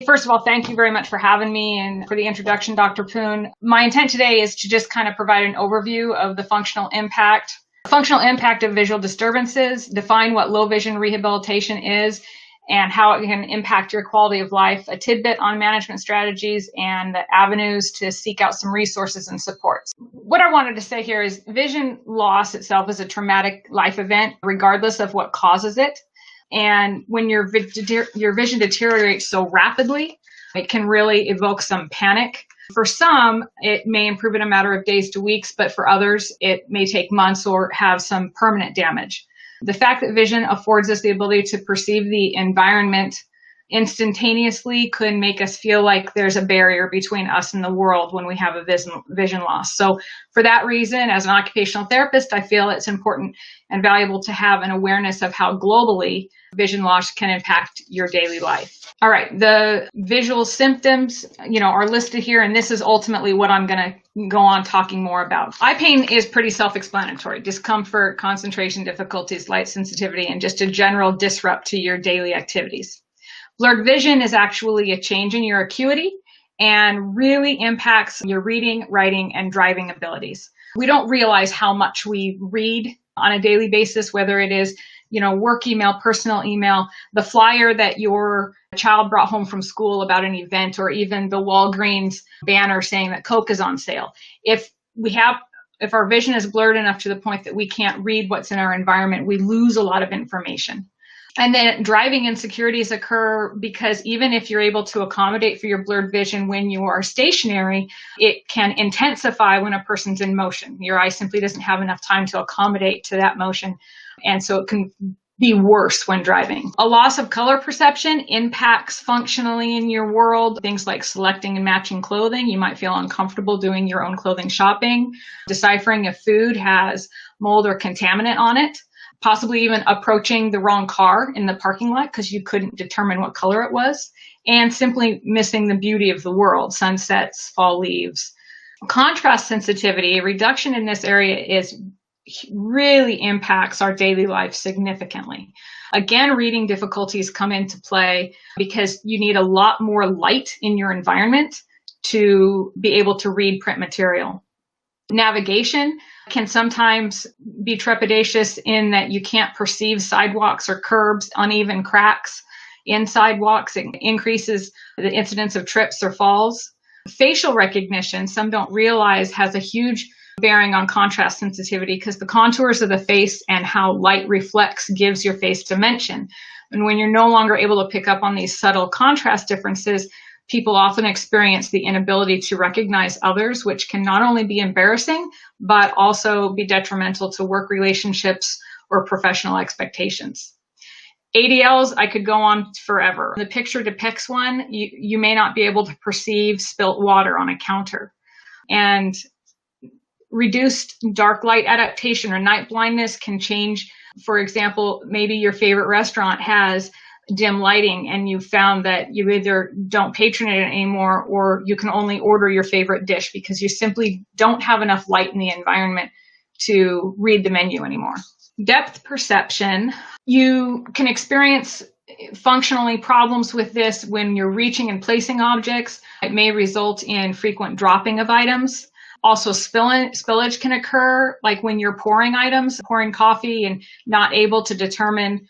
First of all, thank you very much for having me and for the introduction, Dr. Poon. My intent today is to just kind of provide an overview of the functional impact of visual disturbances, define what low vision rehabilitation is, and how it can impact your quality of life, a tidbit on management strategies, and the avenues to seek out some resources and supports. What I wanted to say here is vision loss itself is a traumatic life event, regardless of what causes it. And when your vision deteriorates so rapidly, it can really evoke some panic. For some, it may improve in a matter of days to weeks, but for others, it may take months or have some permanent damage. The fact that vision affords us the ability to perceive the environment instantaneously could make us feel like there's a barrier between us and the world when we have a vision loss. So for that reason, as an occupational therapist, I feel it's important and valuable to have an awareness of how globally vision loss can impact your daily life. All right, the visual symptoms, are listed here, and this is ultimately what I'm going to go on talking more about. Eye pain is pretty self-explanatory: discomfort, concentration difficulties, light sensitivity, and just a general disrupt to your daily activities. Blurred vision is actually a change in your acuity and really impacts your reading, writing, and driving abilities. We don't realize how much we read on a daily basis, whether it is, work email, personal email, the flyer that your child brought home from school about an event, or even the Walgreens banner saying that Coke is on sale. If our vision is blurred enough to the point that we can't read what's in our environment, we lose a lot of information. And then driving insecurities occur because even if you're able to accommodate for your blurred vision when you are stationary, it can intensify when a person's in motion. Your eye simply doesn't have enough time to accommodate to that motion. And so it can be worse when driving. A loss of color perception impacts functionally in your world. Things like selecting and matching clothing. You might feel uncomfortable doing your own clothing shopping. Deciphering if food has mold or contaminant on it. Possibly even approaching the wrong car in the parking lot because you couldn't determine what color it was, and simply missing the beauty of the world, sunsets, fall leaves. Contrast sensitivity, a reduction in this area really impacts our daily life significantly. Again, reading difficulties come into play because you need a lot more light in your environment to be able to read print material. Navigation can sometimes be trepidatious in that you can't perceive sidewalks or curbs, uneven cracks in sidewalks. It increases the incidence of trips or falls. Facial recognition, some don't realize, has a huge bearing on contrast sensitivity because the contours of the face and how light reflects gives your face dimension. And when you're no longer able to pick up on these subtle contrast differences, people often experience the inability to recognize others, which can not only be embarrassing, but also be detrimental to work relationships or professional expectations. ADLs, I could go on forever. The picture depicts one. You may not be able to perceive spilt water on a counter. And reduced dark light adaptation or night blindness can change. For example, maybe your favorite restaurant has dim lighting and you found that you either don't patronate it anymore or you can only order your favorite dish because you simply don't have enough light in the environment to read the menu anymore. Depth perception, you can experience functionally problems with this when you're reaching and placing objects. It may result in frequent dropping of items. Also, spillage can occur, like when you're pouring coffee and not able to determine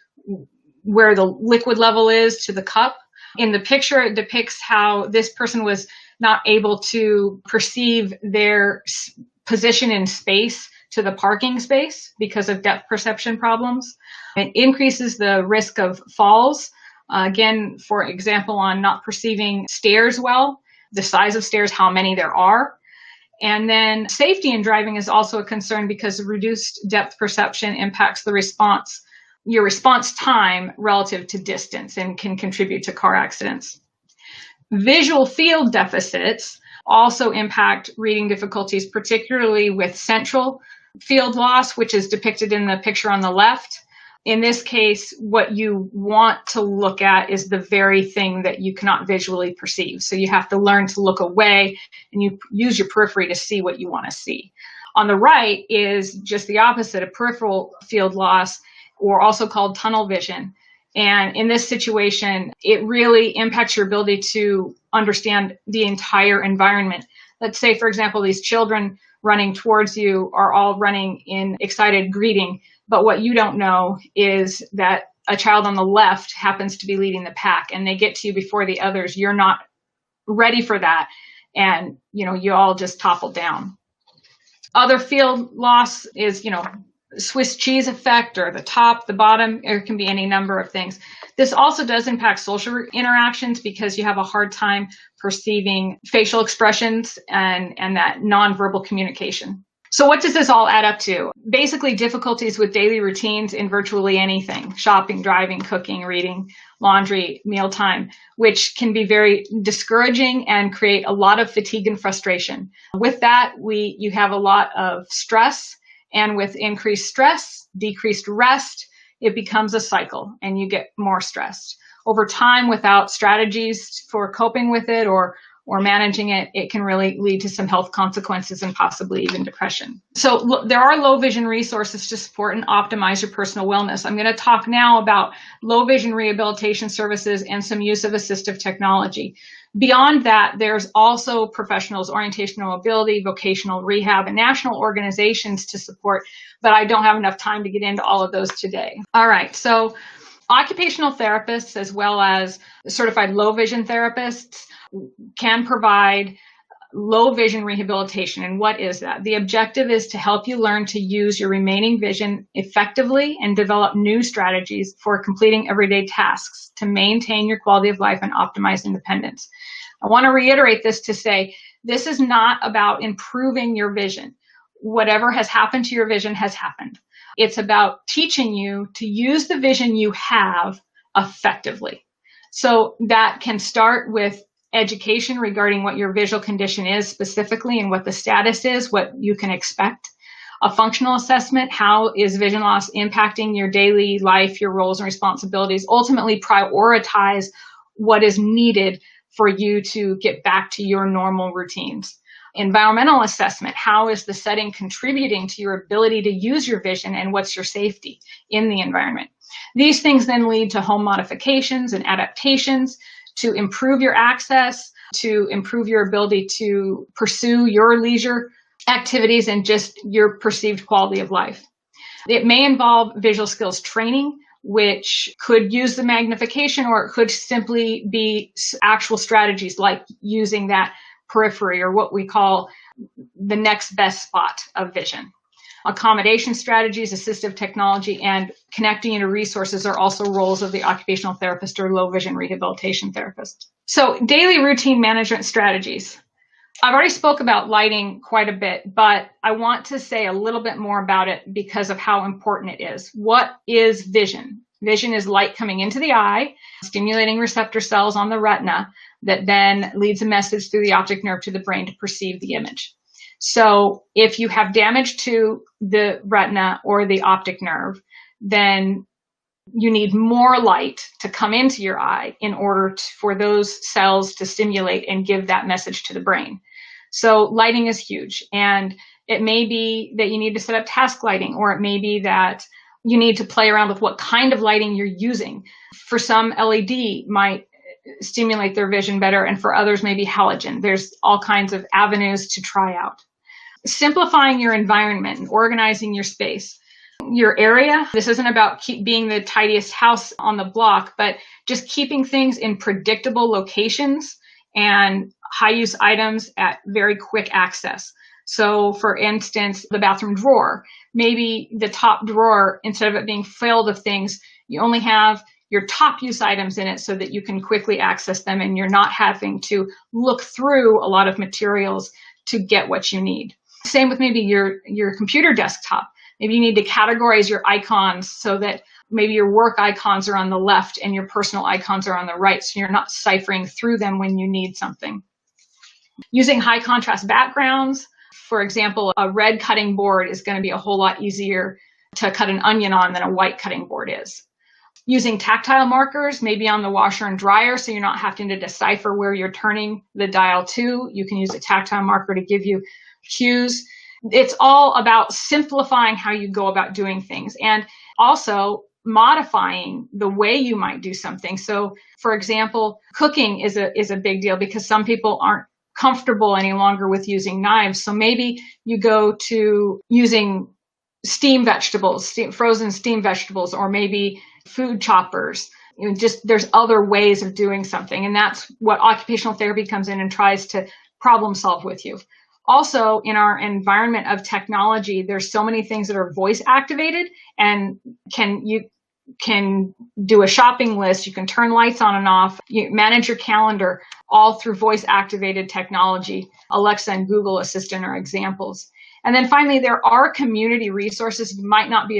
where the liquid level is to the cup. In the picture, it depicts how this person was not able to perceive their position in space to the parking space because of depth perception problems. It increases the risk of falls. Again, for example, on not perceiving stairs well, the size of stairs, how many there are. And then safety in driving is also a concern because reduced depth perception impacts your response time relative to distance and can contribute to car accidents. Visual field deficits also impact reading difficulties, particularly with central field loss, which is depicted in the picture on the left. In this case, what you want to look at is the very thing that you cannot visually perceive. So you have to learn to look away and you use your periphery to see what you want to see. On the right is just the opposite, a peripheral field loss, or also called tunnel vision. And in this situation, it really impacts your ability to understand the entire environment. Let's say, for example, these children running towards you are all running in excited greeting, but what you don't know is that a child on the left happens to be leading the pack and they get to you before the others. You're not ready for that. And, you all just topple down. Other field loss is, Swiss cheese effect, or the top, the bottom. It can be any number of things. This also does impact social interactions because you have a hard time perceiving facial expressions and that nonverbal communication. So what does this all add up to? Basically, difficulties with daily routines in virtually anything: shopping, driving, cooking, reading, laundry, mealtime, which can be very discouraging and create a lot of fatigue and frustration. With that, you have a lot of stress, and with increased stress, decreased rest, it becomes a cycle and you get more stressed. Over time, without strategies for coping with it or managing it, it can really lead to some health consequences and possibly even depression. So there are low vision resources to support and optimize your personal wellness. I'm going to talk now about low vision rehabilitation services and some use of assistive technology. Beyond that, there's also professionals, orientational mobility, vocational rehab, and national organizations to support, but I don't have enough time to get into all of those today. All right, so occupational therapists as well as certified low vision therapists can provide low vision rehabilitation. And what is that? The objective is to help you learn to use your remaining vision effectively and develop new strategies for completing everyday tasks to maintain your quality of life and optimize independence. I want to reiterate this to say this is not about improving your vision. Whatever has happened to your vision has happened. It's about teaching you to use the vision you have effectively. So that can start with education regarding what your visual condition is specifically and what the status is, what you can expect. A functional assessment: how is vision loss impacting your daily life, your roles and responsibilities? Ultimately, prioritize what is needed for you to get back to your normal routines. Environmental assessment: how is the setting contributing to your ability to use your vision, and what's your safety in the environment? These things then lead to home modifications and adaptations to improve your access, to improve your ability to pursue your leisure activities and just your perceived quality of life. It may involve visual skills training, which could use the magnification, or it could simply be actual strategies like using that periphery, or what we call the next best spot of vision. Accommodation strategies, assistive technology, and connecting you to resources are also roles of the occupational therapist or low vision rehabilitation therapist. So daily routine management strategies. I've already spoke about lighting quite a bit, but I want to say a little bit more about it because of how important it is. What is vision? Vision is light coming into the eye, stimulating receptor cells on the retina that then leads a message through the optic nerve to the brain to perceive the image. So if you have damage to the retina or the optic nerve, then you need more light to come into your eye in order for those cells to stimulate and give that message to the brain. So lighting is huge. And it may be that you need to set up task lighting, or it may be that you need to play around with what kind of lighting you're using. For some, LED might stimulate their vision better, and for others, maybe halogen. There's all kinds of avenues to try out. Simplifying your environment and organizing your space. Your area. This isn't about being the tidiest house on the block, but just keeping things in predictable locations and high-use items at very quick access. So, for instance, the bathroom drawer. Maybe the top drawer, instead of it being filled with things, you only have your top use items in it so that you can quickly access them and you're not having to look through a lot of materials to get what you need. Same with maybe your computer desktop. Maybe you need to categorize your icons so that maybe your work icons are on the left and your personal icons are on the right, so you're not ciphering through them when you need something. Using high contrast backgrounds. For example, a red cutting board is going to be a whole lot easier to cut an onion on than a white cutting board is. Using tactile markers, maybe on the washer and dryer, so you're not having to decipher where you're turning the dial to. You can use a tactile marker to give you cues. It's all about simplifying how you go about doing things. And also modifying the way you might do something. So, for example, cooking is a big deal because some people aren't comfortable any longer with using knives. So maybe you go to using steamed vegetables, frozen steamed vegetables, or maybe food choppers. Just there's other ways of doing something. And that's what occupational therapy comes in and tries to problem solve with you. Also, in our environment of technology, there's so many things that are voice activated, and you can do a shopping list, you can turn lights on and off, you manage your calendar, all through voice activated technology. Alexa and Google Assistant are examples. And then finally, there are community resources you might not be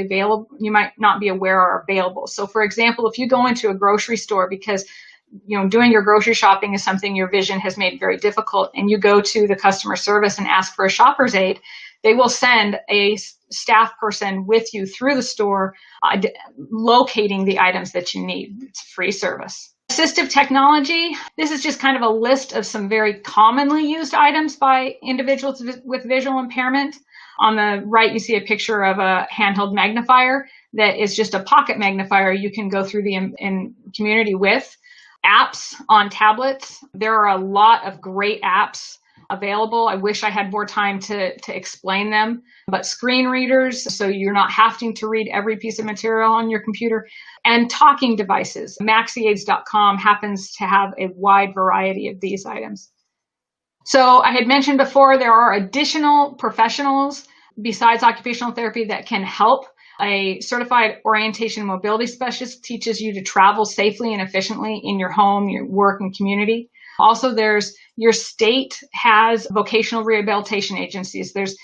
aware are available. So for example, if you go into a grocery store because doing your grocery shopping is something your vision has made very difficult, and you go to the customer service and ask for a shopper's aid, they will send a staff person with you through the store, locating the items that you need. It's free service. Assistive technology, this is just kind of a list of some very commonly used items by individuals with visual impairment. On the right, you see a picture of a handheld magnifier that is just a pocket magnifier you can go through the community with. Apps on tablets. There are a lot of great apps available. I wish I had more time to explain them, but screen readers, so you're not having to read every piece of material on your computer, and talking devices. MaxiAids.com happens to have a wide variety of these items. So I had mentioned before, there are additional professionals besides occupational therapy that can help. A certified orientation and mobility specialist teaches you to travel safely and efficiently in your home, your work, and community. Also, your state has vocational rehabilitation agencies. There's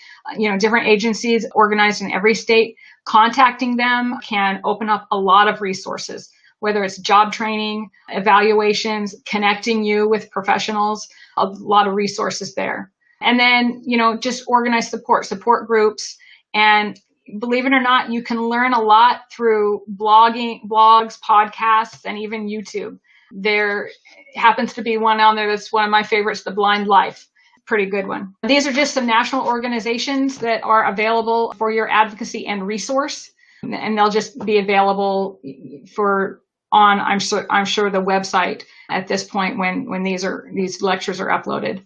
different agencies organized in every state. Contacting them can open up a lot of resources, whether it's job training, evaluations, connecting you with professionals, a lot of resources there. And then, just organized support groups. And believe it or not, you can learn a lot through blogs, podcasts, and even YouTube. There happens to be one on there that's one of my favorites, The Blind Life. Pretty good one. These are just some national organizations that are available for your advocacy and resource, and they'll just be available I'm sure the website at this point when these lectures are uploaded.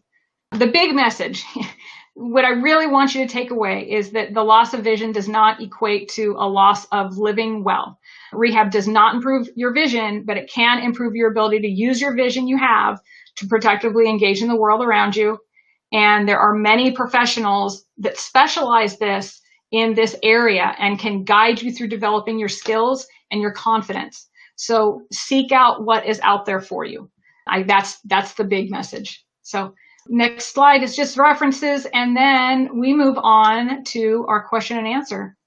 The big message, what I really want you to take away is that the loss of vision does not equate to a loss of living well. Rehab does not improve your vision, but it can improve your ability to use your vision you have to productively engage in the world around you. And there are many professionals that specialize in this area and can guide you through developing your skills and your confidence. So seek out what is out there for you. That's the big message. So next slide is just references, and then we move on to our question and answer.